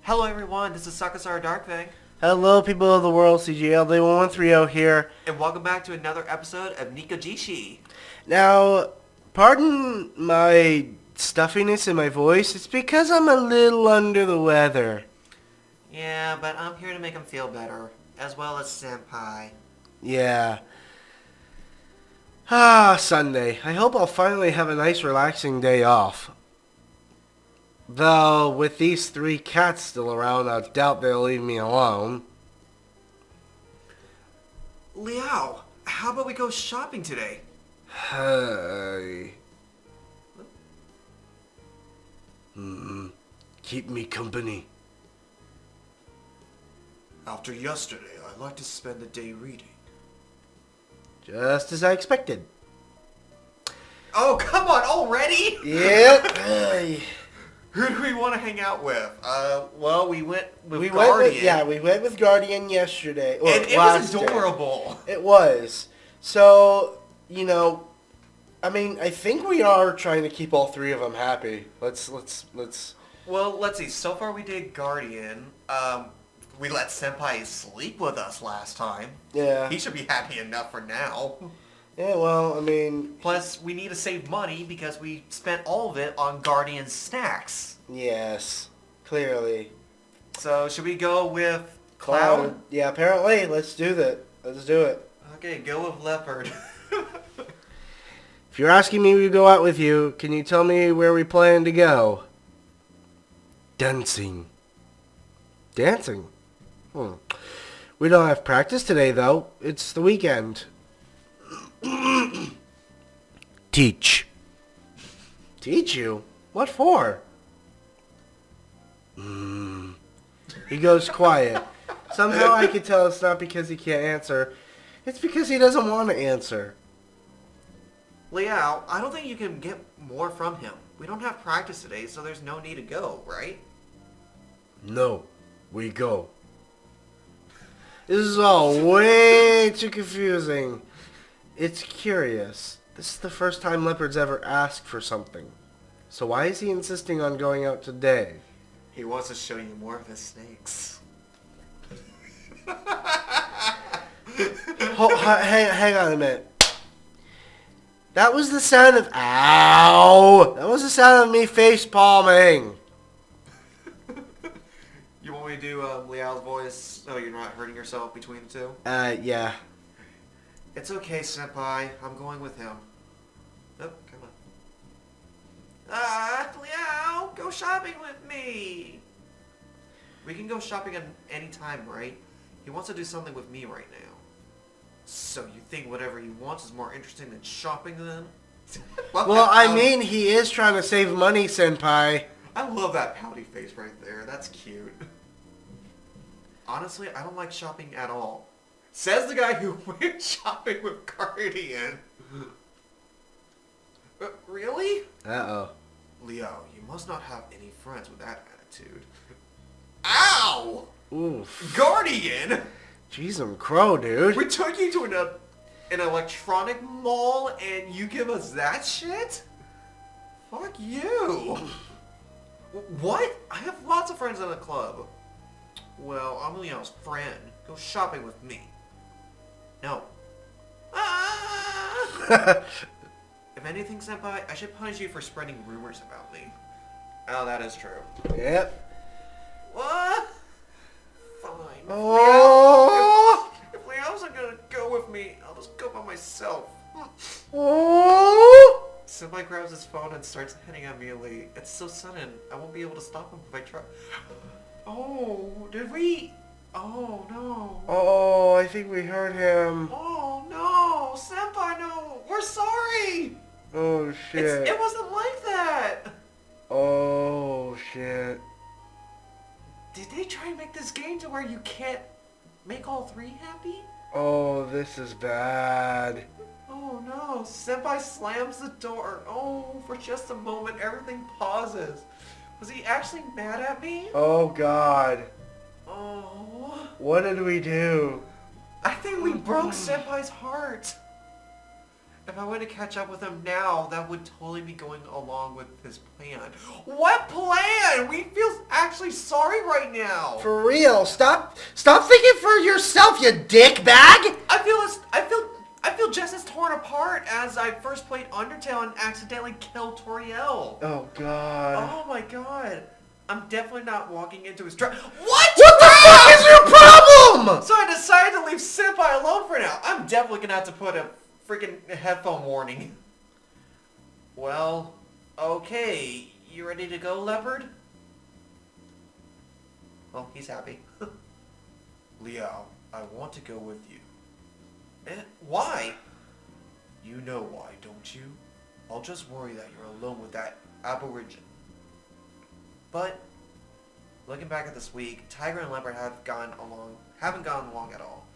Hello everyone, this is Sakusaro Darkfang. Hello, people of the world, CGLD1130 here. And welcome back to another episode of Nekojishi. Now, pardon my stuffiness in my voice. It's because I'm a little under the weather. Yeah, but I'm here to make him feel better, as well as Senpai. Yeah. Sunday. I hope I'll finally have a nice relaxing day off. Though, with these three cats still around, I doubt they'll leave me alone. Liao, how about we go shopping today? Hey. Keep me company. After yesterday, I'd like to spend the day reading. Just as I expected. Oh, come on, already? Yep. Hey. Who do we want to hang out with? Well, we went with Guardian. We went with Guardian yesterday. And it was adorable. It was. So, I think we are trying to keep all three of them happy. Let's. Well, let's see. So far we did Guardian. We let Senpai sleep with us last time. Yeah. He should be happy enough for now. Yeah, well, Plus, we need to save money because we spent all of it on Guardian snacks. Yes, clearly. So, should we go with Cloud? Yeah, apparently. Let's do that. Let's do it. Okay, go with Leopard. If you're asking me to go out with you, can you tell me where we plan to go? Dancing. Dancing? We don't have practice today, though. It's the weekend. Teach. Teach you? What for? He goes quiet. Somehow I can tell it's not because he can't answer. It's because he doesn't want to answer. Liao, I don't think you can get more from him. We don't have practice today, so there's no need to go, right? No, we go. This is all way too confusing. It's curious. This is the first time Leopard's ever asked for something. So why is he insisting on going out today? He wants to show you more of his snakes. Hang on a minute. That was the sound of... Ow! That was the sound of me face palming. You want me to do Liao's voice so you're not hurting yourself between the two? Yeah. It's okay, Senpai. I'm going with him. Oh, come on. Liao, go shopping with me. We can go shopping at any time, right? He wants to do something with me right now. So you think whatever he wants is more interesting than shopping then? He is trying to save money, Senpai. I love that pouty face right there. That's cute. Honestly, I don't like shopping at all. Says the guy who went shopping with Guardian. Really? Uh-oh. Leo, you must not have any friends with that attitude. Ow! Oof. Guardian! Jeez, I'm crow, dude. We took you to an electronic mall and you give us that shit? Fuck you. What? I have lots of friends in the club. Well, I'm Leo's friend. Go shopping with me. No. If anything, Senpai, I should punish you for spreading rumors about me. Oh, that is true. Yep. What? Fine. Oh. If Leo's not gonna go with me, I'll just go by myself. Oh. Senpai grabs his phone and starts hitting on me. It's so sudden, I won't be able to stop him if I try. Oh, did we? Oh, no. Oh, I think we hurt him. Oh, no. Senpai, no. We're sorry. Oh, shit. It wasn't like that. Oh, shit. Did they try and make this game to where you can't make all three happy? Oh, this is bad. Oh, no. Senpai slams the door. Oh, for just a moment, everything pauses. Was he actually mad at me? Oh, God. Oh. What did we do? I think we broke Senpai's heart. If I went to catch up with him now, that would totally be going along with his plan. What plan? We feel actually sorry right now. For real, stop thinking for yourself, you dickbag! I feel just as torn apart as I first played Undertale and accidentally killed Toriel. Oh god. Oh my god. I'm definitely not walking into his trap. What? What the fuck is your problem? So I decided to leave Senpai alone for now. I'm definitely gonna have to put a freaking headphone warning. Well, okay. You ready to go, Leopard? Oh, he's happy. Liao, I want to go with you. Why? You know why, don't you? I'll just worry that you're alone with that aborigine. But, looking back at this week, Tiger and Leopard haven't gone along at all.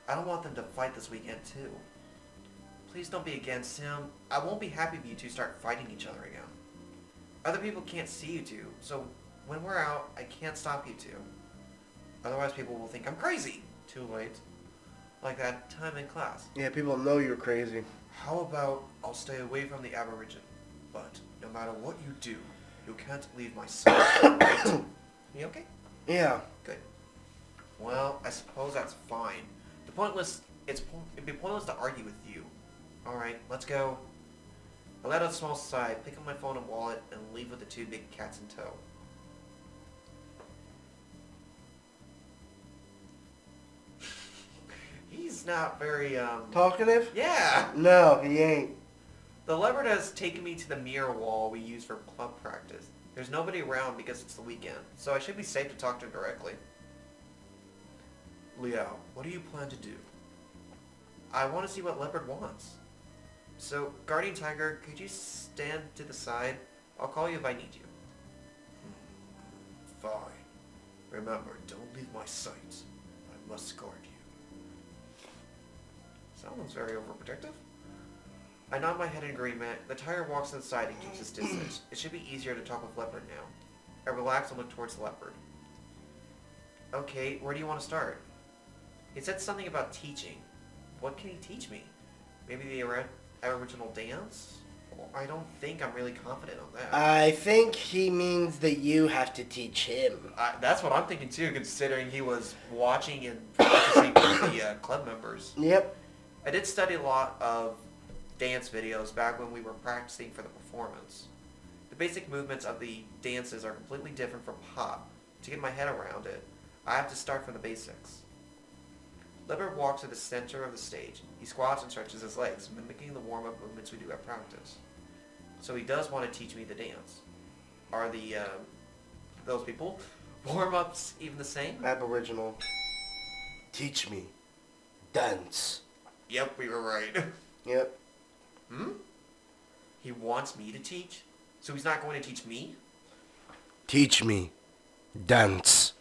I don't want them to fight this weekend too. Please don't be against him. I won't be happy if you two start fighting each other again. Other people can't see you two, so when we're out, I can't stop you two. Otherwise people will think I'm crazy. Too late. Like that time in class. Yeah, people know you're crazy. How about I'll stay away from the aborigine, but no matter what you do, you can't leave my sight. You okay? Yeah. Good. Well, I suppose that's fine. It'd be pointless to argue with you. Alright, let's go. I let out a small sigh, pick up my phone and wallet, and leave with the two big cats in tow. He's not very, Talkative? Yeah! No, he ain't. The Leopard has taken me to the mirror wall we use for club practice. There's nobody around because it's the weekend, so I should be safe to talk to him directly. Liao, what do you plan to do? I want to see what Leopard wants. So, Guardian Tiger, could you stand to the side? I'll call you if I need you. Fine. Remember, don't leave my sight. I must guard you. Someone's very overprotective. I nod my head in agreement. The tiger walks inside and keeps his distance. It should be easier to talk with Leopard now. I relax and look towards the Leopard. Okay, where do you want to start? He said something about teaching. What can he teach me? Maybe the original dance? Well, I don't think I'm really confident on that. I think he means that you have to teach him. That's what I'm thinking too, considering he was watching and practicing with the club members. Yep. I did study a lot of dance videos back when we were practicing for the performance. The basic movements of the dances are completely different from pop. To get my head around it, I have to start from the basics. Leopard walks to the center of the stage. He squats and stretches his legs, mimicking the warm-up movements we do at practice. So he does want to teach me the dance. Are those people warm-ups even the same? Aboriginal. Teach me. Dance. Yep, we were right. Yep. He wants me to teach? So he's not going to teach me? Teach me. Dance.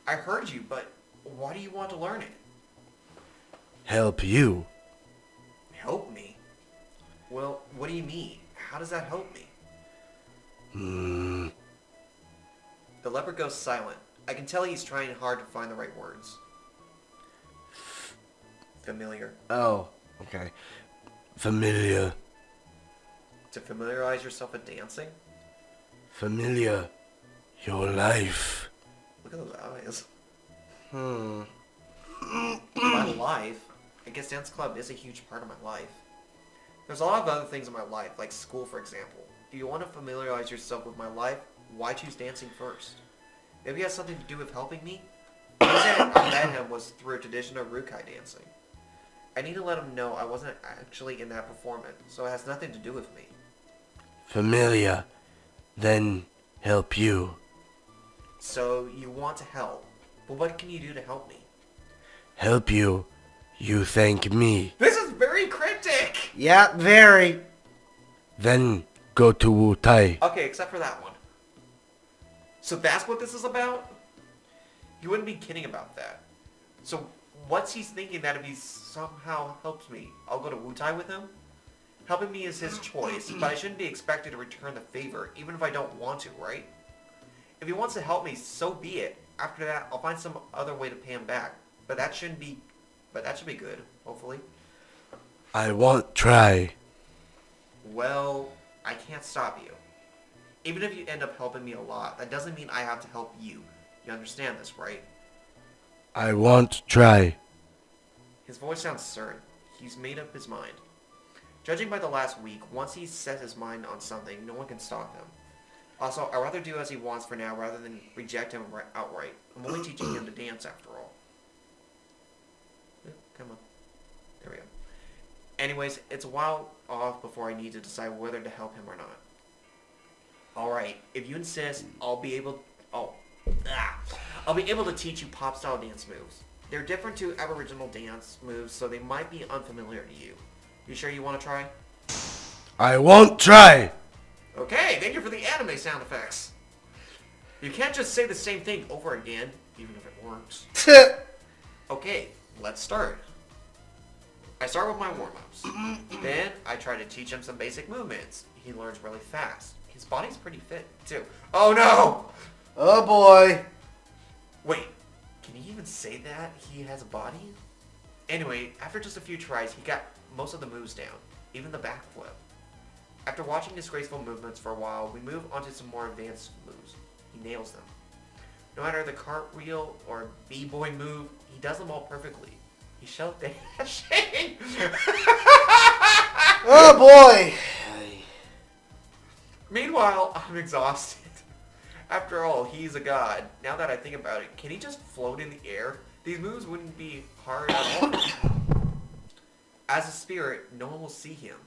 I heard you, but why do you want to learn it? Help you. Help me? Well, what do you mean? How does that help me? The leopard goes silent. I can tell he's trying hard to find the right words. Familiar. Oh, okay. Familiar. To familiarize yourself with dancing? Familiar. Your life. Look at those eyes. Hmm. My life? I guess dance club is a huge part of my life. There's a lot of other things in my life, like school for example. If you want to familiarize yourself with my life, why choose dancing first? Maybe it has something to do with helping me? The reason I met him was through a tradition of Rukai dancing. I need to let him know I wasn't actually in that performance, so it has nothing to do with me. Familiar. Then help you. So you want to help, but what can you do to help me? Help you. You thank me. This is very cryptic! Yeah, very. Then go to Wu Tai. Okay, except for that one. So that's what this is about? You wouldn't be kidding about that. So what's he thinking that if he somehow helps me, I'll go to Wu Tai with him? Helping me is his choice, but I shouldn't be expected to return the favor, even if I don't want to, right? If he wants to help me, so be it. After that, I'll find some other way to pay him back. But that should be good, hopefully. I won't try. Well, I can't stop you. Even if you end up helping me a lot, that doesn't mean I have to help you. You understand this, right? I won't try. His voice sounds certain. He's made up his mind. Judging by the last week, once he's set his mind on something, no one can stop him. Also, I'd rather do as he wants for now rather than reject him outright. I'm only teaching him to dance after all. Come on. There we go. Anyways, it's a while off before I need to decide whether to help him or not. Alright, if you insist, I'll be able to teach you pop-style dance moves. They're different to Aboriginal dance moves, so they might be unfamiliar to you. You sure you want to try? I won't try. Okay, thank you for the anime sound effects. You can't just say the same thing over again, even if it works. Okay, let's start. I start with my warm-ups. Then I try to teach him some basic movements. He learns really fast. His body's pretty fit, too. Oh no! Oh boy. Wait, can he even say that? He has a body? Anyway, after just a few tries, he got most of the moves down, even the backflip. After watching his graceful movements for a while, we move on to some more advanced moves. He nails them. No matter the cartwheel or b-boy move, he does them all perfectly. He's shell dashing. Oh boy. Meanwhile, I'm exhausted. After all, he's a god. Now that I think about it, can he just float in the air? These moves wouldn't be hard at all. As a spirit, no one will see him.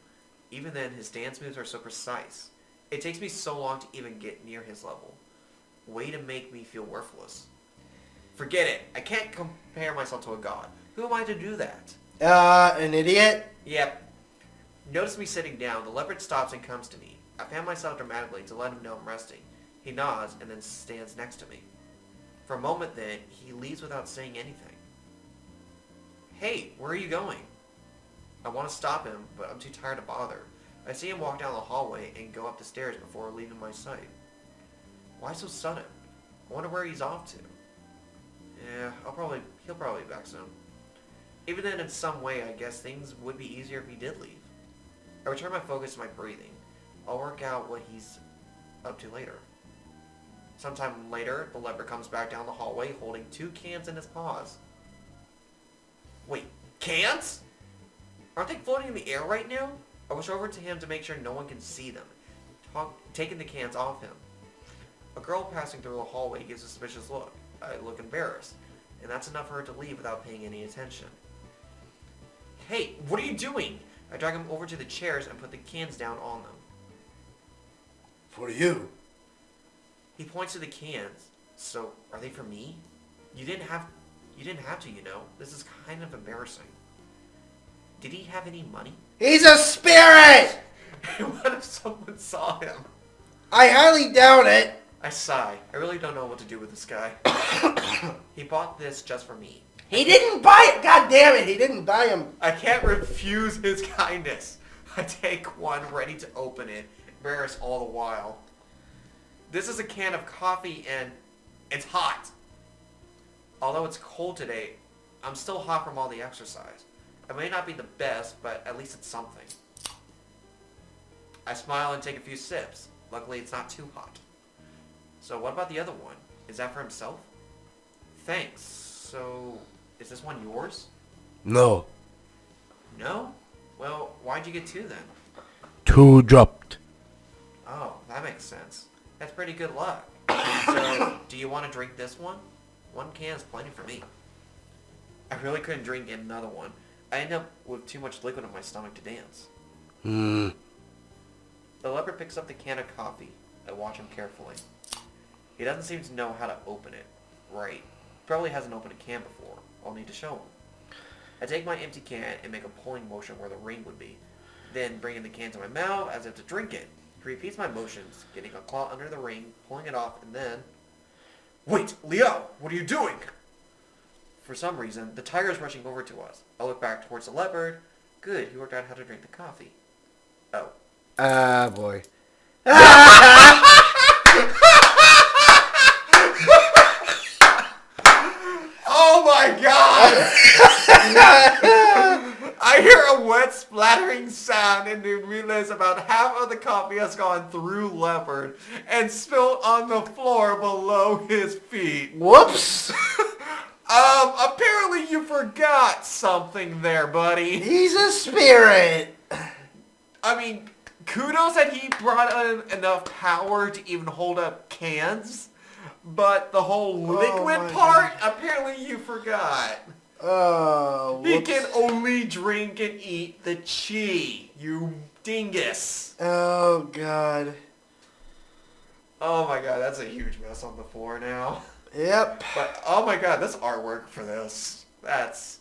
Even then, his dance moves are so precise. It takes me so long to even get near his level. Way to make me feel worthless. Forget it. I can't compare myself to a god. Who am I to do that? An idiot? Yep. Notice me sitting down. The leopard stops and comes to me. I fan myself dramatically to let him know I'm resting. He nods and then stands next to me. For a moment then, he leaves without saying anything. Hey, where are you going? I want to stop him, but I'm too tired to bother. I see him walk down the hallway and go up the stairs before leaving my sight. Why so sudden? I wonder where he's off to. Yeah, he'll probably be back soon. Even then, in some way, I guess things would be easier if he did leave. I return my focus to my breathing. I'll work out what he's up to later. Sometime later, the leopard comes back down the hallway holding 2 cans in his paws. Wait, cans? Aren't they floating in the air right now? I rush over to him to make sure no one can see them, taking the cans off him. A girl passing through the hallway gives a suspicious look. I look embarrassed, and that's enough for her to leave without paying any attention. Hey, what are you doing? I drag him over to the chairs and put the cans down on them. For you. He points to the cans. So, are they for me? You didn't have to, you know. This is kind of embarrassing. Did he have any money? He's a spirit! What if someone saw him? I highly doubt it. I sigh. I really don't know what to do with this guy. He bought this just for me. He didn't buy it! God damn it, he didn't buy him. I can't refuse his kindness. I take one, ready to open it, embarrassed all the while. This is a can of coffee and it's hot. Although it's cold today, I'm still hot from all the exercise. It may not be the best, but at least it's something. I smile and take a few sips. Luckily, it's not too hot. So what about the other one? Is that for himself? Thanks. So, is this one yours? No. No? Well, why'd you get 2 then? 2 dropped. Oh, that makes sense. That's pretty good luck. So, do you want to drink this one? 1 can is plenty for me. I really couldn't drink another one. I end up with too much liquid in my stomach to dance. The leopard picks up the can of coffee. I watch him carefully. He doesn't seem to know how to open it. Right. Probably hasn't opened a can before. I'll need to show him. I take my empty can and make a pulling motion where the ring would be. Then bring in the can to my mouth as if to drink it. He repeats my motions, getting a claw under the ring, pulling it off, and then... Wait, Leo! What are you doing? For some reason, the tiger is rushing over to us. I look back towards the leopard. Good, he worked out how to drink the coffee. Oh. Ah, boy. Oh my god! I hear a wet splattering sound and you realize about half of the coffee has gone through Leopard and spilled on the floor below his feet. Whoops! Apparently you forgot something there, buddy. He's a spirit! I mean, kudos that he brought in enough power to even hold up cans, but the whole liquid part, apparently you forgot. Oh, He can only drink and eat the chi, you dingus. Oh, God. Oh my god, that's a huge mess on the floor now. Yep. But, oh my god, this artwork for this, that's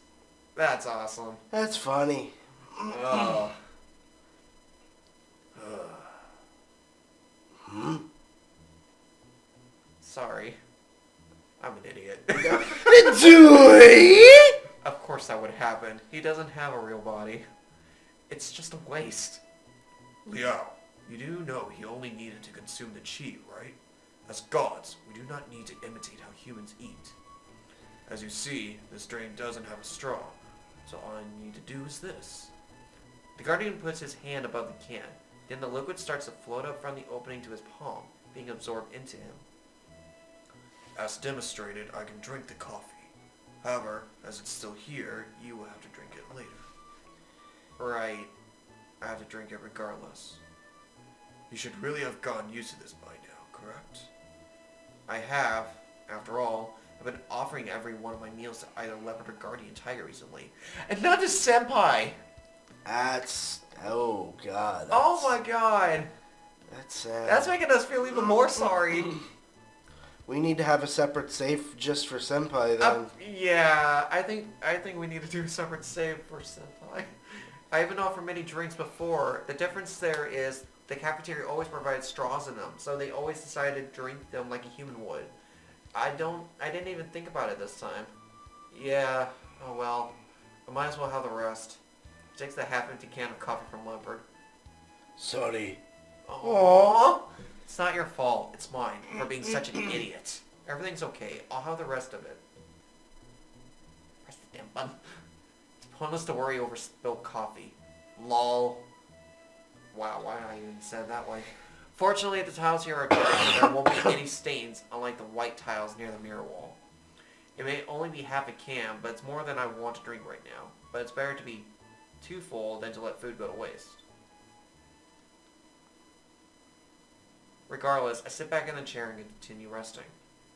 awesome. That's funny. Oh. Sorry. I'm an idiot. Do it! Of course that would happen. He doesn't have a real body. It's just a waste. Liao, you do know he only needed to consume the chi, right? As gods, we do not need to imitate how humans eat. As you see, this drain doesn't have a straw, so all I need to do is this. The guardian puts his hand above the can. Then the liquid starts to float up from the opening to his palm, being absorbed into him. As demonstrated, I can drink the coffee. However, as it's still here, you will have to drink it later. Right. I have to drink it regardless. You should really have gotten used to this by now, correct? I have. After all, I've been offering every one of my meals to either Leopard or Guardian Tiger recently. And not to Senpai! That's... Oh, God. Oh my god! That's sad. That's making us feel even more sorry. We need to have a separate safe just for Senpai, then. Yeah, I think we need to do a separate save for Senpai. I even offered many drinks before. The difference there is the cafeteria always provides straws in them, so they always decided to drink them like a human would. I didn't even think about it this time. Yeah, oh well. I might as well have the rest. He takes the half-empty can of coffee from Leopard. Sorry. Aww. It's not your fault. It's mine for being such an idiot. Everything's okay. I'll have the rest of it. Press the damn button. It's pointless to worry over spilled coffee. Lol. Wow, why did I even say it that way? Fortunately, the tiles here are dark and there won't be any stains, unlike the white tiles near the mirror wall. It may only be half a can, but it's more than I want to drink right now. But it's better to be too full than to let food go to waste. Regardless, I sit back in the chair and continue resting.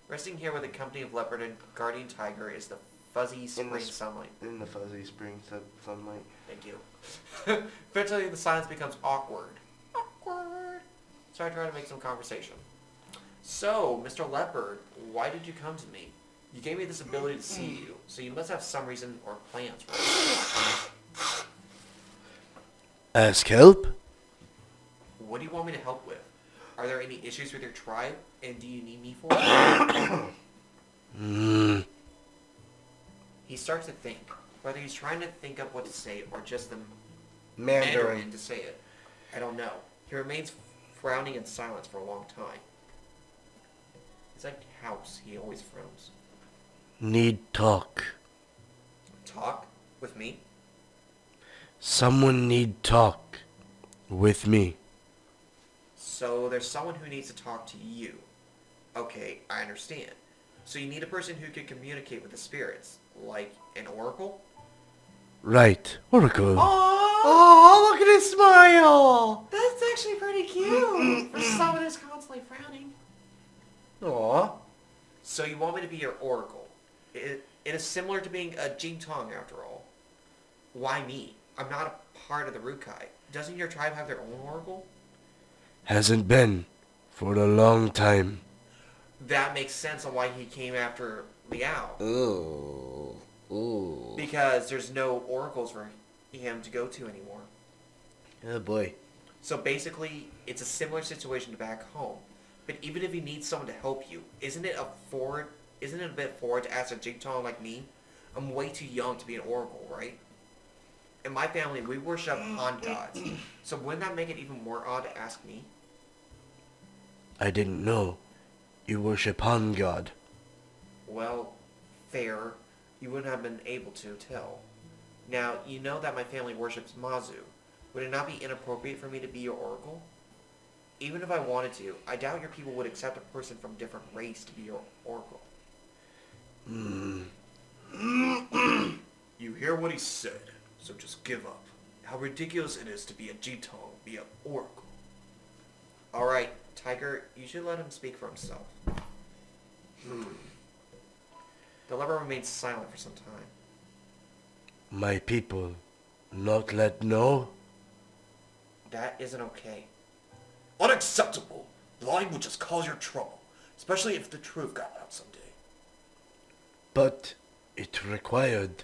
Resting here with a company of Leopard and Guardian Tiger is the fuzzy spring sunlight. In the fuzzy spring sunlight. Thank you. Eventually the silence becomes awkward. Awkward. So I try to make some conversation. So, Mr. Leopard, why did you come to me? You gave me this ability to see you, so you must have some reason or plans for it. Ask help? What do you want me to help with? Are there any issues with your tribe, and do you need me for it? He starts to think, whether he's trying to think of what to say or just the Mandarin to say it. I don't know. He remains frowning in silence for a long time. It's like House, he always frowns. Need talk. Talk? With me? Someone need talk. With me. So there's someone who needs to talk to you. Okay, I understand. So you need a person who can communicate with the spirits, like an oracle? Right, Oracle. Oh, look at his smile! That's actually pretty cute for someone who's constantly frowning. Aw. So you want me to be your oracle? It is similar to being a Jingtong after all. Why me? I'm not a part of the Rukai. Doesn't your tribe have their own oracle? Hasn't been for a long time. That makes sense on why he came after Liao. Ooh. Ooh. Because there's no oracles for him to go to anymore. Oh boy. So basically, it's a similar situation to back home. But even if you need someone to help you, isn't it a bit forward to ask a Jigtong like me? I'm way too young to be an oracle, right? In my family, we worship Han gods. So wouldn't that make it even more odd to ask me? I didn't know. You worship Han God. Well, fair. You wouldn't have been able to tell. Now, you know that my family worships Mazu. Would it not be inappropriate for me to be your oracle? Even if I wanted to, I doubt your people would accept a person from a different race to be your oracle. You hear what he said, so just give up. How ridiculous it is to be a Jitong, be an oracle. Alright, Tiger, you should let him speak for himself. The leopard remained silent for some time. My people not let know? That isn't okay. Unacceptable! Lying would just cause your trouble, especially if the truth got out someday. But it required.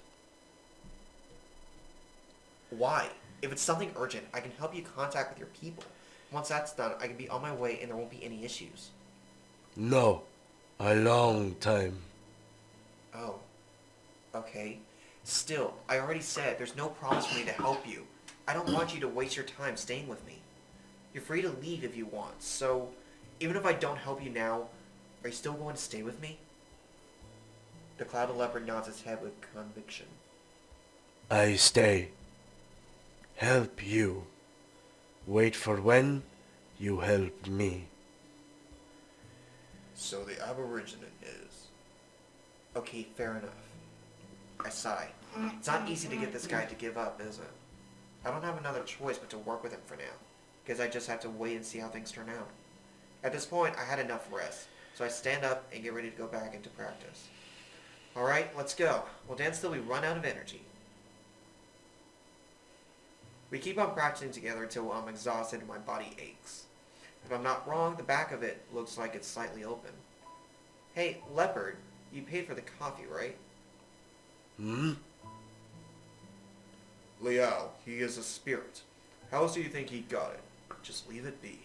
Why? If it's something urgent, I can help you contact with your people. Once that's done, I can be on my way and there won't be any issues. No, a long time. Oh. Okay. Still, I already said there's no promise for me to help you. I don't want you to waste your time staying with me. You're free to leave if you want, so even if I don't help you now, are you still going to stay with me? The clouded leopard nods his head with conviction. I stay. Help you. Wait for when you help me. So the Aborigine is... Okay, fair enough. I sigh. It's not easy to get this guy to give up, is it? I don't have another choice but to work with him for now, because I just have to wait and see how things turn out. At this point, I had enough rest, so I stand up and get ready to go back into practice. Alright, let's go. We'll dance till we run out of energy. We keep on practicing together until I'm exhausted and my body aches. If I'm not wrong, the back of it looks like it's slightly open. Hey, Leopard, you paid for the coffee, right? Liao, he is a spirit. How else do you think he got it? Just leave it be.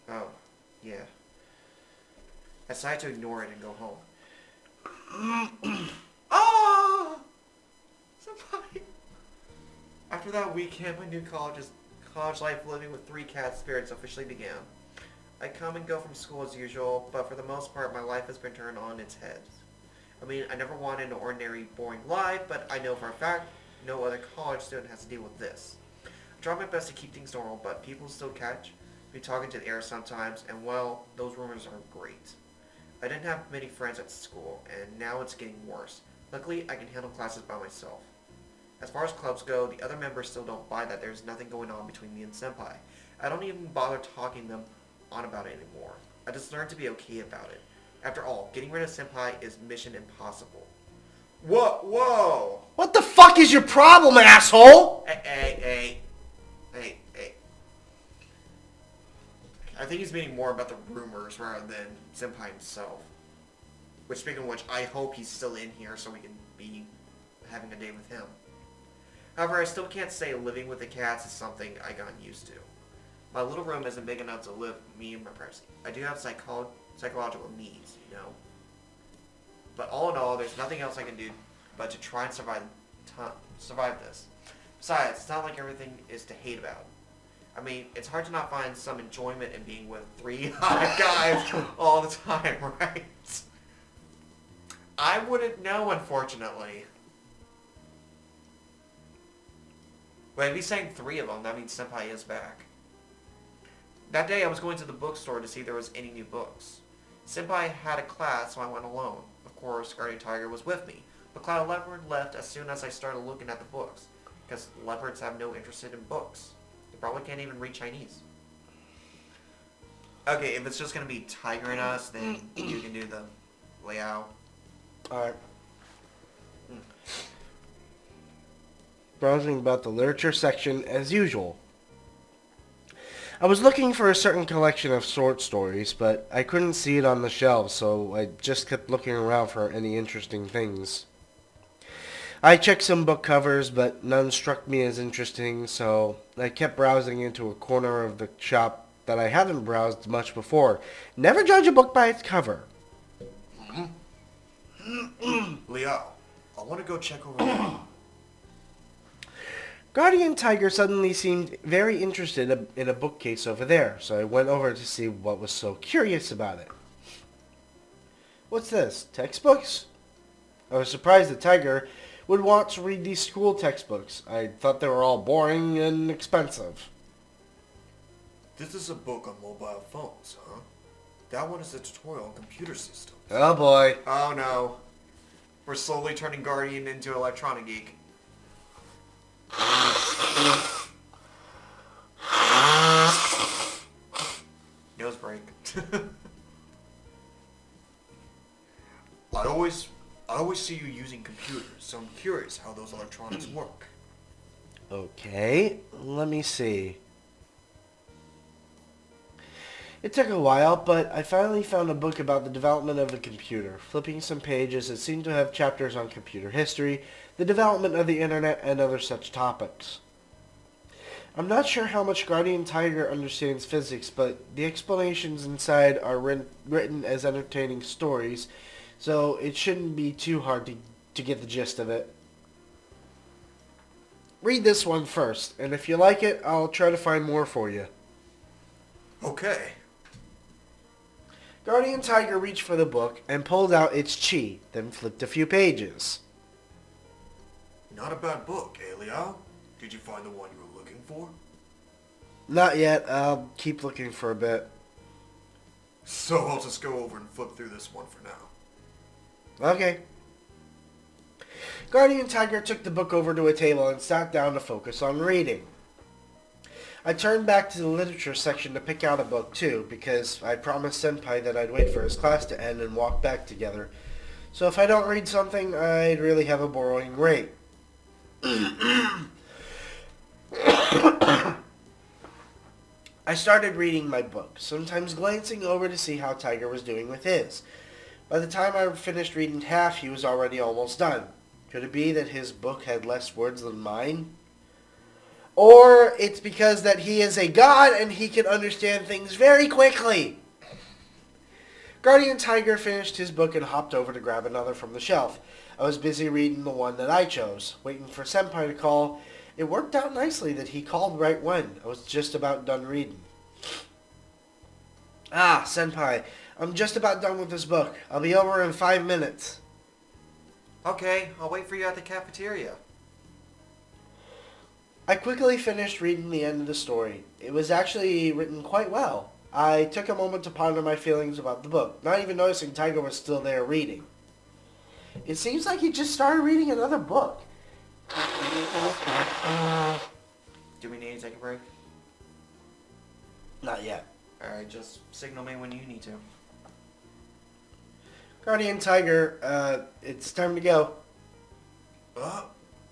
Oh, yeah. I decided to ignore it and go home. Ah! Senpai! After that weekend, my new college life living with 3 cat spirits officially began. I come and go from school as usual, but for the most part, my life has been turned on its head. I mean, I never wanted an ordinary, boring life, but I know for a fact no other college student has to deal with this. I try my best to keep things normal, but people still catch me talking to the air sometimes, and well, those rumors are great. I didn't have many friends at school, and now it's getting worse. Luckily, I can handle classes by myself. As far as clubs go, the other members still don't buy that there's nothing going on between me and Senpai. I don't even bother talking them on about it anymore. I just learned to be okay about it. After all, getting rid of Senpai is mission impossible. Whoa! What the fuck is your problem, asshole? Hey. I think he's meaning more about the rumors rather than Senpai himself. Which, speaking of which, I hope he's still in here so we can be having a day with him. However, I still can't say living with the cats is something I gotten used to. My little room isn't big enough to live me and my privacy. I do have psychological needs, you know. But all in all, there's nothing else I can do but to try and survive this. Besides, it's not like everything is to hate about. I mean, it's hard to not find some enjoyment in being with 3 hot guys all the time, right? I wouldn't know, unfortunately. But if he's saying 3 of them, that means Senpai is back. That day, I was going to the bookstore to see if there was any new books. Senpai had a class, so I went alone. Of course, Guardian Tiger was with me, but Cloud Leopard left as soon as I started looking at the books, because leopards have no interest in books. They probably can't even read Chinese. Okay, if it's just going to be Tiger and us, then you can do the Liao. Alright. Browsing about the literature section as usual. I was looking for a certain collection of short stories, but I couldn't see it on the shelves, so I just kept looking around for any interesting things. I checked some book covers, but none struck me as interesting, so I kept browsing into a corner of the shop that I haven't browsed much before. Never judge a book by its cover. Liao, I want to go check over there. Guardian Tiger suddenly seemed very interested in a bookcase over there, so I went over to see what was so curious about it. What's this? Textbooks? I was surprised that Tiger would want to read these school textbooks. I thought they were all boring and expensive. This is a book on mobile phones, huh? That one is a tutorial on computer systems. Oh boy. Oh no. We're slowly turning Guardian into an electronic geek. Nose break. I always see you using computers, so I'm curious how those electronics work. Okay, let me see. It took a while, but I finally found a book about the development of a computer. Flipping some pages, it seemed to have chapters on computer history, the development of the internet, and other such topics. I'm not sure how much Guardian Tiger understands physics, but the explanations inside are written as entertaining stories, so it shouldn't be too hard to get the gist of it. Read this one first, and if you like it, I'll try to find more for you. Okay. Guardian Tiger reached for the book and pulled out its chi, then flipped a few pages. Not a bad book, eh, Leo? Did you find the one you were looking for? Not yet. I'll keep looking for a bit. So I'll just go over and flip through this one for now. Okay. Guardian Tiger took the book over to a table and sat down to focus on reading. I turned back to the literature section to pick out a book too, because I promised Senpai that I'd wait for his class to end and walk back together. So if I don't read something, I'd really have a borrowing rate. I started reading my book, sometimes glancing over to see how Tiger was doing with his. By the time I finished reading half, he was already almost done. Could it be that his book had less words than mine? Or it's because that he is a god and he can understand things very quickly. Guardian Tiger finished his book and hopped over to grab another from the shelf. I was busy reading the one that I chose, waiting for Senpai to call. It worked out nicely that he called right when. I was just about done reading. Ah, Senpai, I'm just about done with this book. I'll be over in 5 minutes. Okay, I'll wait for you at the cafeteria. I quickly finished reading the end of the story. It was actually written quite well. I took a moment to ponder my feelings about the book, not even noticing Tiger was still there reading. It seems like he just started reading another book. Do we need to take a break? Not yet. Alright, just signal me when you need to. Guardian Tiger, it's time to go.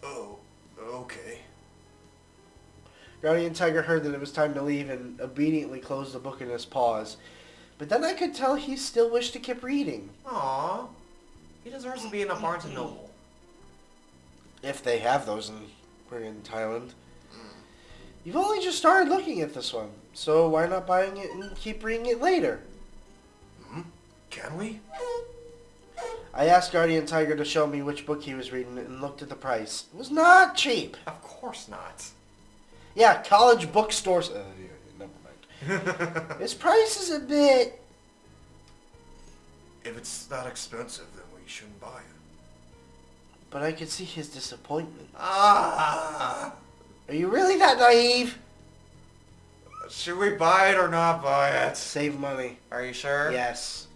Okay. Guardian Tiger heard that it was time to leave and obediently closed the book in his paws. But then I could tell he still wished to keep reading. Aww. He deserves to be in a Barnes & Noble. If they have those in Thailand. You've only just started looking at this one, so why not buying it and keep reading it later? Can we? I asked Guardian Tiger to show me which book he was reading and looked at the price. It was not cheap. Of course not. Yeah, college bookstores... never mind. His price is a bit... If it's that expensive, then we shouldn't buy it. But I could see his disappointment. Ah! Are you really that naive? Should we buy it or not buy it? Save money. Are you sure? Yes.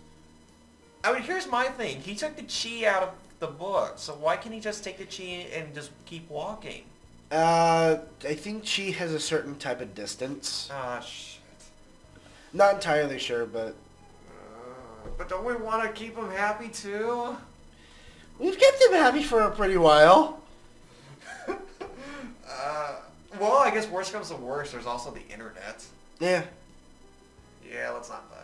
I mean, here's my thing. He took the chi out of the book, so why can't he just take the chi and just keep walking? I think chi has a certain type of distance. Ah, shit. Not entirely sure, but... But don't we want to keep him happy, too? We've kept him happy for a pretty while. Well, I guess worst comes to worst, there's also the internet. Yeah. Yeah, let's not buy.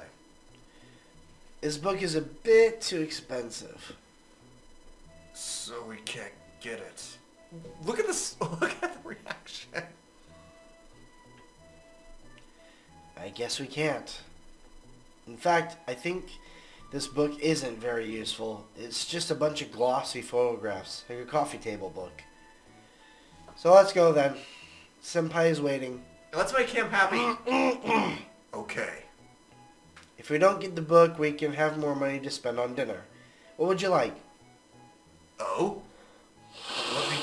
His book is a bit too expensive. So we can't get it. Look at this. Look at the reaction. I guess we can't. In fact, I think this book isn't very useful. It's just a bunch of glossy photographs, like a coffee table book. So let's go then. Senpai is waiting. Let's make him happy. Okay. If we don't get the book, we can have more money to spend on dinner. What would you like? Oh?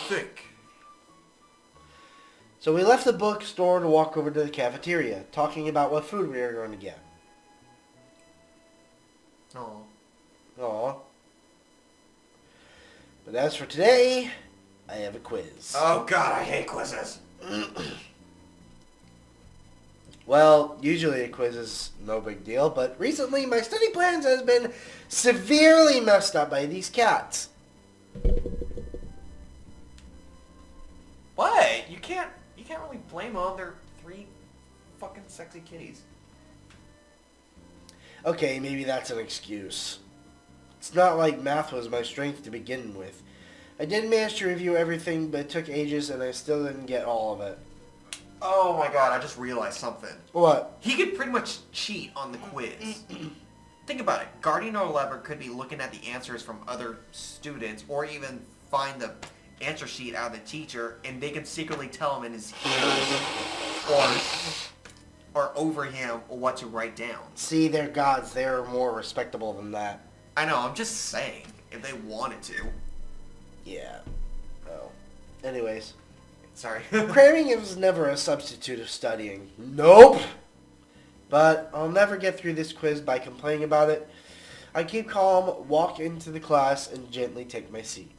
think. So we left the bookstore to walk over to the cafeteria, talking about what food we were going to get. Oh. Aw. But as for today, I have a quiz. Oh God, I hate quizzes. Well, usually a quiz is no big deal, but recently my study plans has been severely messed up by these cats. What? You can't really blame them. They're 3 fucking sexy kitties. Okay, maybe that's an excuse. It's not like math was my strength to begin with. I did manage to review everything, but it took ages and I still didn't get all of it. Oh my God, I just realized something. What? He could pretty much cheat on the quiz. Think about it. Guardian or Leopard could be looking at the answers from other students or even find the answer sheet out of the teacher and they can secretly tell him in his ear or over him what to write down. See, they're gods. They're more respectable than that. I know, I'm just saying, if they wanted to. Yeah. Oh. Anyways. Sorry. Cramming was never a substitute of studying. Nope. But I'll never get through this quiz by complaining about it. I keep calm, walk into the class, and gently take my seat.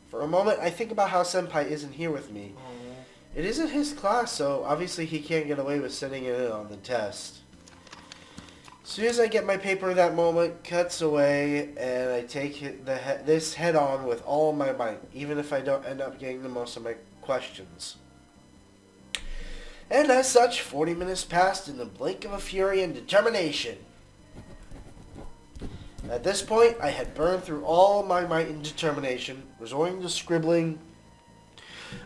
For a moment, I think about how Senpai isn't here with me. It isn't his class, so obviously he can't get away with sitting in on the test. As soon as I get my paper, that moment cuts away, and I take this head on with all of my might, even if I don't end up getting the most of my questions. And as such, 40 minutes passed in the blink of a fury and determination. At this point, I had burned through all my might and determination, resorting to scribbling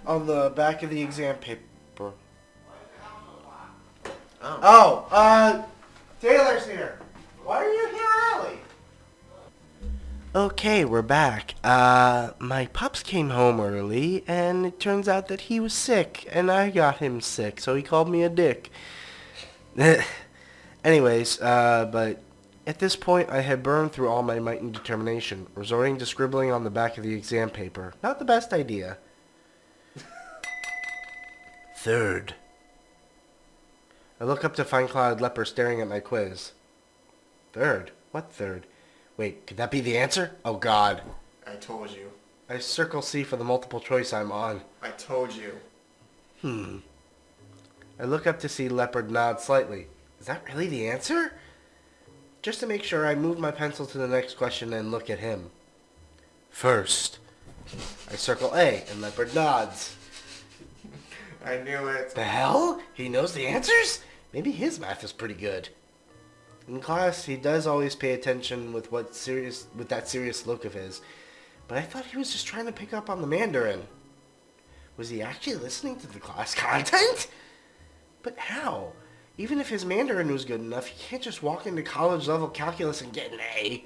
on the back of the exam paper. Taylor's here. Why are you here early? Okay, we're back. My pups came home early, and it turns out that he was sick, and I got him sick, so he called me a dick. Anyways, but at this point, I had burned through all my might and determination, resorting to scribbling on the back of the exam paper. Not the best idea. Third. I look up to find Cloud Leopard staring at my quiz. Third? What third? Wait, could that be the answer? Oh God. I told you. I circle C for the multiple choice I'm on. I told you. I look up to see Leopard nod slightly. Is that really the answer? Just to make sure, I move my pencil to the next question and look at him. First. I circle A, and Leopard nods. I knew it. The hell? He knows the answers? Maybe his math is pretty good. In class, he does always pay attention with that serious look of his, but I thought he was just trying to pick up on the Mandarin. Was he actually listening to the class content? But how? Even if his Mandarin was good enough, he can't just walk into college-level calculus and get an A.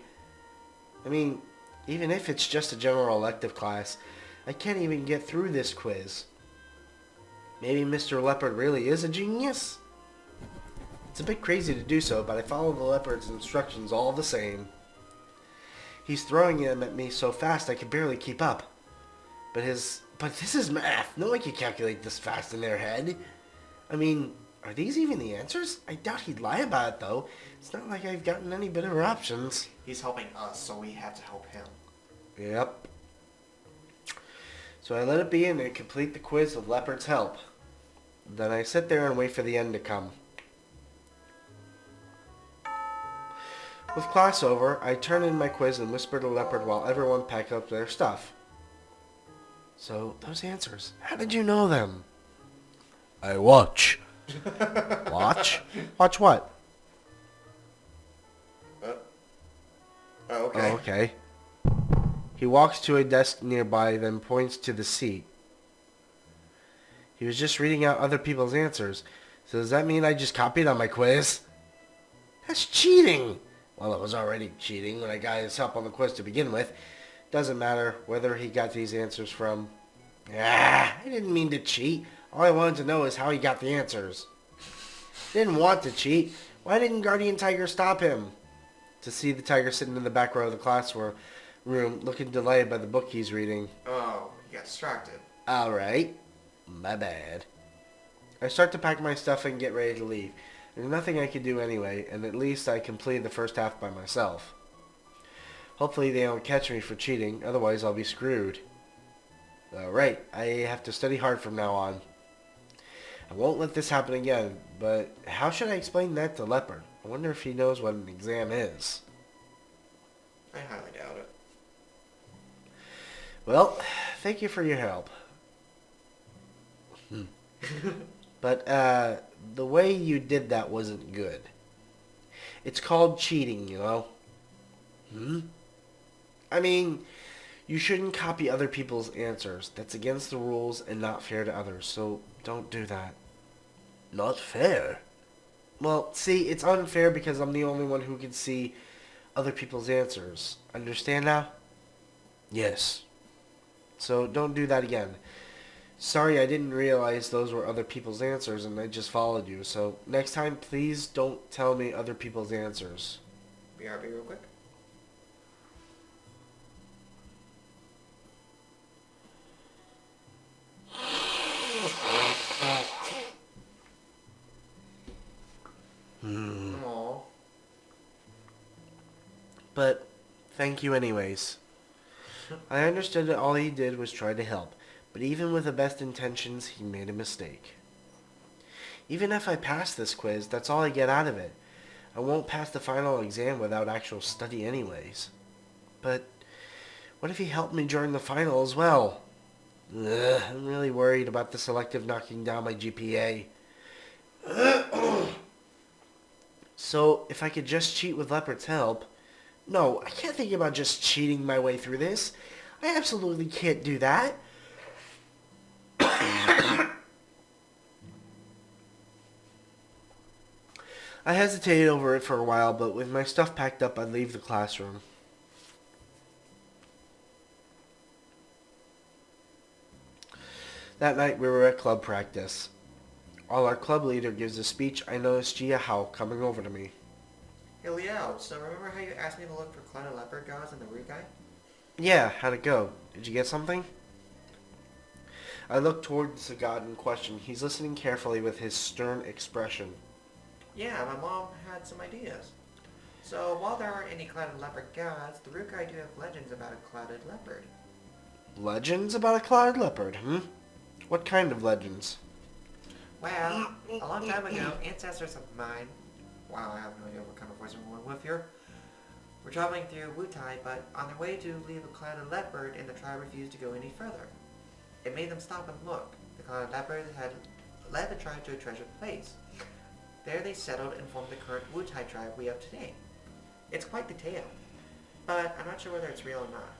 I mean, even if it's just a general elective class, I can't even get through this quiz. Maybe Mr. Leopard really is a genius? It's a bit crazy to do so, but I follow the Leopard's instructions all the same. He's throwing them at me so fast I can barely keep up. But this is math. No one can calculate this fast in their head. I mean, are these even the answers? I doubt he'd lie about it, though. It's not like I've gotten any better options. He's helping us, so we have to help him. Yep. So I let it be and I complete the quiz with Leopard's help. Then I sit there and wait for the end to come. With class over, I turn in my quiz and whisper to Leopard while everyone pack up their stuff. So, those answers, how did you know them? I watch. Watch? Watch what? Oh, okay. Oh, okay. He walks to a desk nearby, then points to the seat. He was just reading out other people's answers. So does that mean I just copied on my quiz? That's cheating! Well, it was already cheating when I got his help on the quiz to begin with. Doesn't matter whether he got these answers from... I didn't mean to cheat. All I wanted to know is how he got the answers. Didn't want to cheat. Why didn't Guardian Tiger stop him? To see the tiger sitting in the back row of the classroom, looking delighted by the book he's reading. Oh, You got distracted. Alright. My bad. I start to pack my stuff and get ready to leave. There's nothing I can do anyway, and at least I completed the first half by myself. Hopefully they don't catch me for cheating, otherwise I'll be screwed. Right, I have to study hard from now on. I won't let this happen again, but how should I explain that to Leopard? I wonder if he knows what an exam is. I highly doubt it. Well, thank you for your help. But, the way you did that wasn't good. It's called cheating, you know? I mean, you shouldn't copy other people's answers. That's against the rules and not fair to others, so don't do that. Not fair? Well, see, it's unfair because I'm the only one who can see other people's answers. Understand now? Yes. So don't do that again. Sorry, I didn't realize those were other people's answers and I just followed you. So next time, please don't tell me other people's answers. BRB real quick. Aww. But thank you anyways. I understood that all he did was try to help, but even with the best intentions, he made a mistake. Even if I pass this quiz, that's all I get out of it. I won't pass the final exam without actual study anyways. But what if he helped me during the final as well? I'm really worried about the selective knocking down my GPA. So if I could just cheat with Leopard's help... No, I can't think about just cheating my way through this. I absolutely can't do that. I hesitated over it for a while, but with my stuff packed up, I'd leave the classroom. That night, we were at club practice. While our club leader gives a speech, I noticed Jia Hao coming over to me. Hey Liao, so remember how you asked me to look for clouded leopard gods in the Rukai? Yeah, how'd it go? Did you get something? I looked towards the god in question. He's listening carefully with his stern expression. Yeah, my mom had some ideas. So while there aren't any clouded leopard gods, the Rukai do have legends about a clouded leopard. Legends about a clouded leopard, What kind of legends? Well, a long time ago, ancestors of mine... Wow, I have no idea what kind of voice I'm going with here. We're traveling through Wutai, but on their way to leave a clouded leopard, and the tribe refused to go any further. It made them stop and look. The clouded leopard had led the tribe to a treasured place. There they settled and formed the current Wutai tribe we have today. It's quite the tale, but I'm not sure whether it's real or not.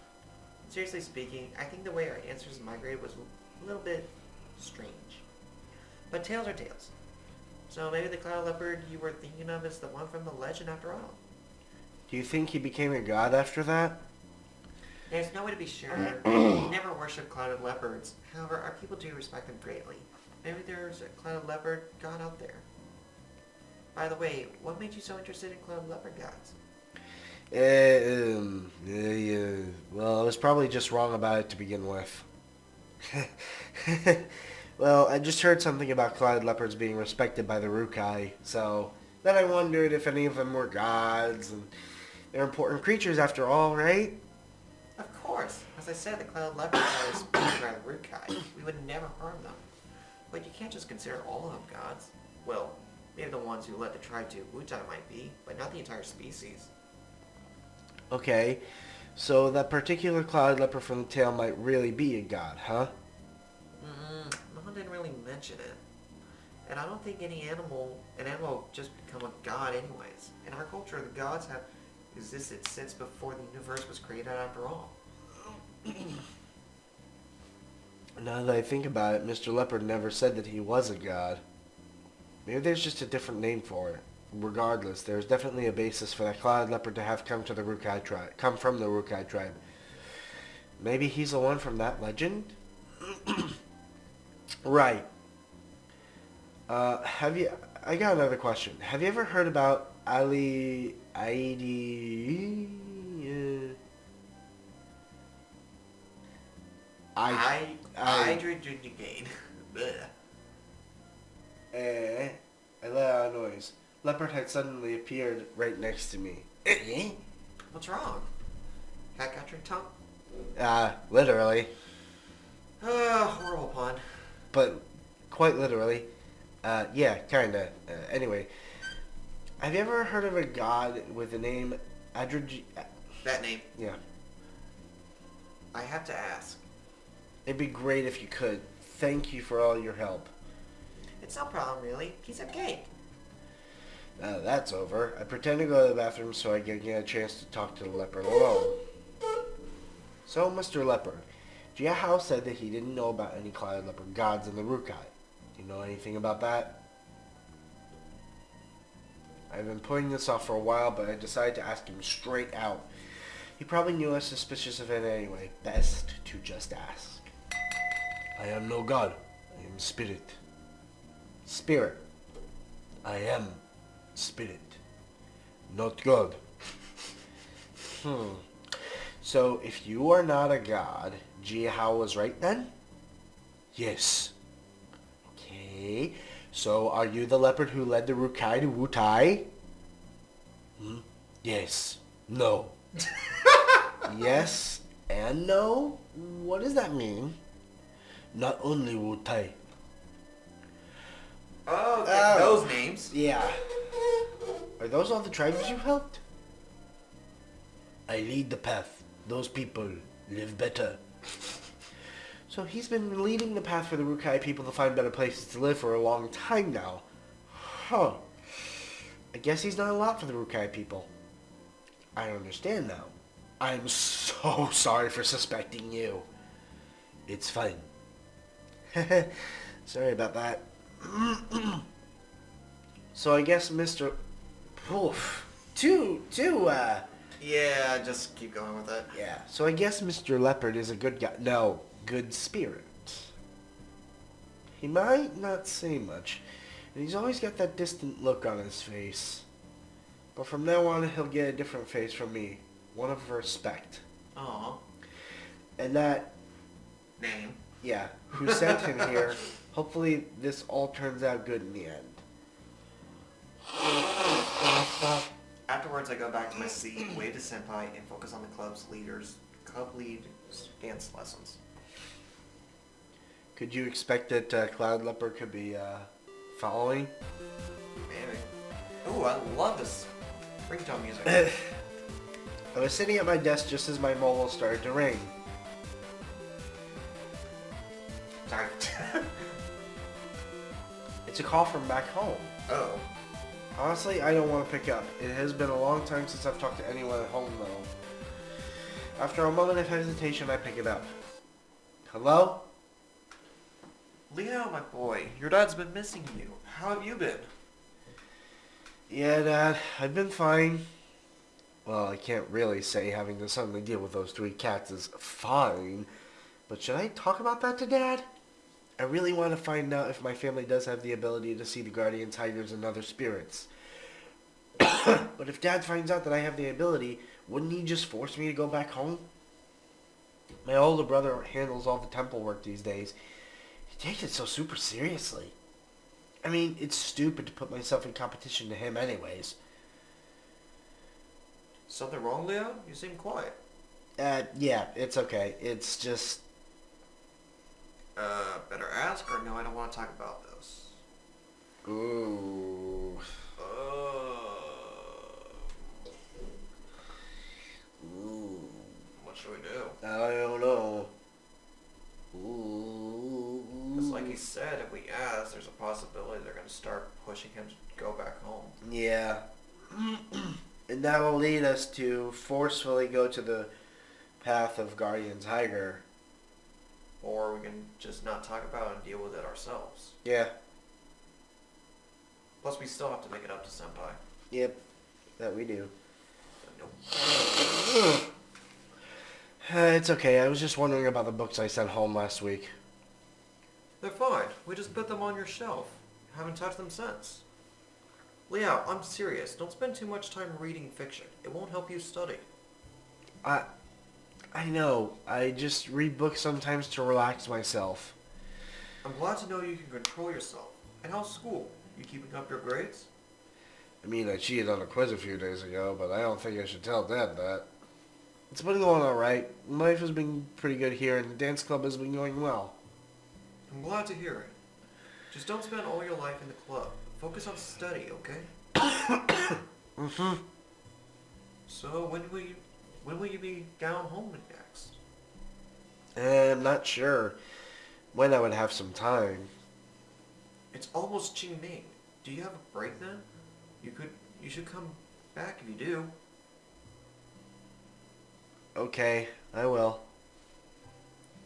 Seriously speaking, I think the way our ancestors migrated was a little bit strange. But tales are tales. So maybe the cloud leopard you were thinking of is the one from the legend after all. Do you think he became a god after that? There's no way to be sure. We never worship clouded leopards. However, our people do respect them greatly. Maybe there's a clouded leopard god out there. By the way, what made you so interested in clouded leopard gods? Well, I was probably just wrong about it to begin with. Well, I just heard something about clouded leopards being respected by the Rukai, so then I wondered if any of them were gods, and they're important creatures after all, right? Of course. As I said, the clouded leopards are respected by the Rukai. We would never harm them. But you can't just consider all of them gods. Well, maybe the ones who led the tribe to Wutai might be, but not the entire species. Okay, so that particular clouded leopard from the tale might really be a god, huh? Mom didn't really mention it. And I don't think an animal just become a god anyways. In our culture, the gods have existed since before the universe was created after all. Now that I think about it, Mr. Leopard never said that he was a god. Maybe there's just a different name for it. Regardless, there's definitely a basis for that clouded leopard to have come from the Rukai tribe. Maybe he's the one from that legend? Right. I got another question. Have you ever heard about Ali... Hydrogen. I let out a noise. Leopard had suddenly appeared right next to me. What's wrong? Cat got your tongue? Literally. Horrible pun. But quite literally. Yeah, kinda. Anyway, have you ever heard of a god with the name Adrigi... That name. Yeah. I have to ask. It'd be great if you could. Thank you for all your help. It's no problem, really. Piece of cake. Now that that's over, I pretend to go to the bathroom so I can get a chance to talk to the leopard alone. So, Mr. Leopard, Jiahao said that he didn't know about any cloud leopard gods in the Rukai. Do you know anything about that? I've been putting this off for a while, but I decided to ask him straight out. He probably knew I was suspicious of it anyway. Best to just ask. I am no god. I am spirit. Spirit. I am spirit. Not god. So, if you are not a god, Jiahao was right then? Yes. Okay. So, are you the leopard who led the Rukai to Wutai? Yes. No. Yes and no? What does that mean? Not only Wutai. Oh, okay. Those names. Yeah. Are those all the tribes you helped? I lead the path. Those people live better. So he's been leading the path for the Rukai people to find better places to live for a long time now. Huh. I guess he's done a lot for the Rukai people. I understand now. I'm so sorry for suspecting you. It's fine. Sorry about that. So I guess Mr... Oof. Yeah, just keep going with it. Yeah, so I guess Mr. Leopard is a good guy. No, good spirit. He might not say much, and he's always got that distant look on his face. But from now on, he'll get a different face from me. One of respect. Aw. And that... Name. Yeah, who sent him here. Hopefully this all turns out good in the end. Afterwards, I go back to my seat, wave to Senpai, and focus on the club lead's dance lessons. Could you expect that Cloud Leopard could be following? Maybe. Ooh, I love this ringtone music. I was sitting at my desk just as my mobile started to ring. Sorry. It's a call from back home. Oh. Honestly, I don't want to pick up. It has been a long time since I've talked to anyone at home, though. After a moment of hesitation, I pick it up. Hello? Leo, my boy, your dad's been missing you. How have you been? Yeah, Dad, I've been fine. Well, I can't really say having to suddenly deal with those 3 cats is fine. But should I talk about that to Dad? I really want to find out if my family does have the ability to see the guardian tigers and other spirits. But if Dad finds out that I have the ability, wouldn't he just force me to go back home? My older brother handles all the temple work these days. He takes it so super seriously. I mean, it's stupid to put myself in competition to him anyways. Something wrong, Leo? You seem quiet. Yeah, it's okay. It's just... Better ask, or no, I don't want to talk about this. Ooh. Ooh. What should we do? I don't know. Ooh. Because like he said, if we ask, there's a possibility they're going to start pushing him to go back home. Yeah. And that'll lead us to forcefully go to the path of Guardian Tiger. Or we can just not talk about it and deal with it ourselves. Yeah. Plus, we still have to make it up to Senpai. Yep. That we do. Nope. It's okay. I was just wondering about the books I sent home last week. They're fine. We just put them on your shelf. Haven't touched them since. Leo, I'm serious. Don't spend too much time reading fiction. It won't help you study. I know. I just read books sometimes to relax myself. I'm glad to know you can control yourself. And how's school? You keeping up your grades? I mean, I cheated on a quiz a few days ago, but I don't think I should tell Dad that. It's been going alright. Life has been pretty good here, and the dance club has been going well. I'm glad to hear it. Just don't spend all your life in the club. Focus on study, okay? Mm-hmm. So when will you be down home next? I'm not sure when I would have some time. It's almost Qingming. Do you have a break then? You should come back if you do. Okay, I will.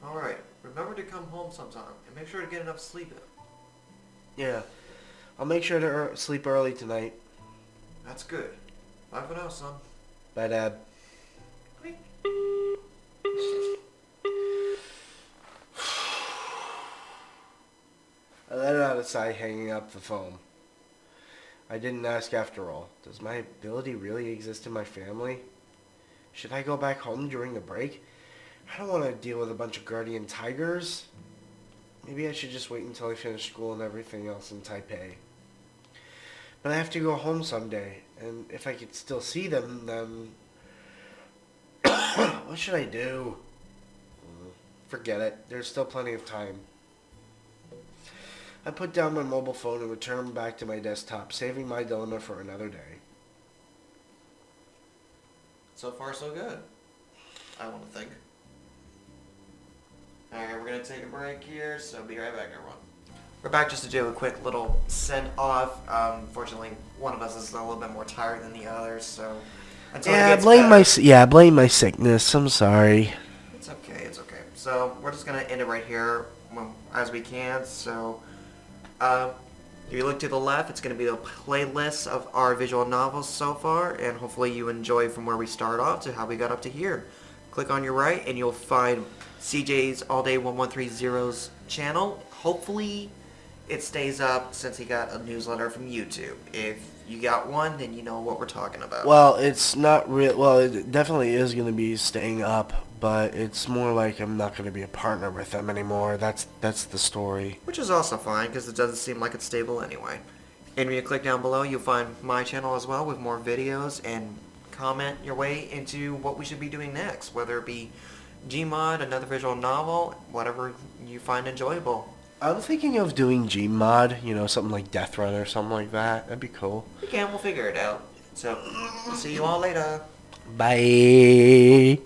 Alright, remember to come home sometime and make sure to get enough sleep in. Yeah, I'll make sure to sleep early tonight. That's good. Bye for now, son. Bye, Dad. Bye. I let out a sigh, hanging up the phone. I didn't ask after all. Does my ability really exist in my family? Should I go back home during the break? I don't want to deal with a bunch of guardian tigers. Maybe I should just wait until I finish school and everything else in Taipei. But I have to go home someday, and if I could still see them, then... what should I do? Forget it. There's still plenty of time. I put down my mobile phone and returned back to my desktop, saving my dilemma for another day. So far, so good. I want to think. Alright, we're going to take a break here, so be right back, everyone. We're back just to do a quick little send-off. Fortunately, one of us is a little bit more tired than the others, so... until it gets better. blame my sickness. I'm sorry. It's okay, it's okay. So, we're just going to end it right here as we can, so... if you look to the left, it's going to be a playlist of our visual novels so far, and hopefully you enjoy from where we start off to how we got up to here. Click on your right, and you'll find CJ's All Day 1130's channel. Hopefully, it stays up since he got a newsletter from YouTube. If you got one, then you know what we're talking about. Well, it's not real. Well, it definitely is going to be staying up, but it's more like I'm not going to be a partner with them anymore. That's the story. Which is also fine, because it doesn't seem like it's stable anyway. And when you click down below, you'll find my channel as well with more videos, and comment your way into what we should be doing next, whether it be Gmod, another visual novel, whatever you find enjoyable. I'm thinking of doing Gmod, something like Death Run or something like that. That'd be cool. We can, we'll figure it out. So, see you all later. Bye.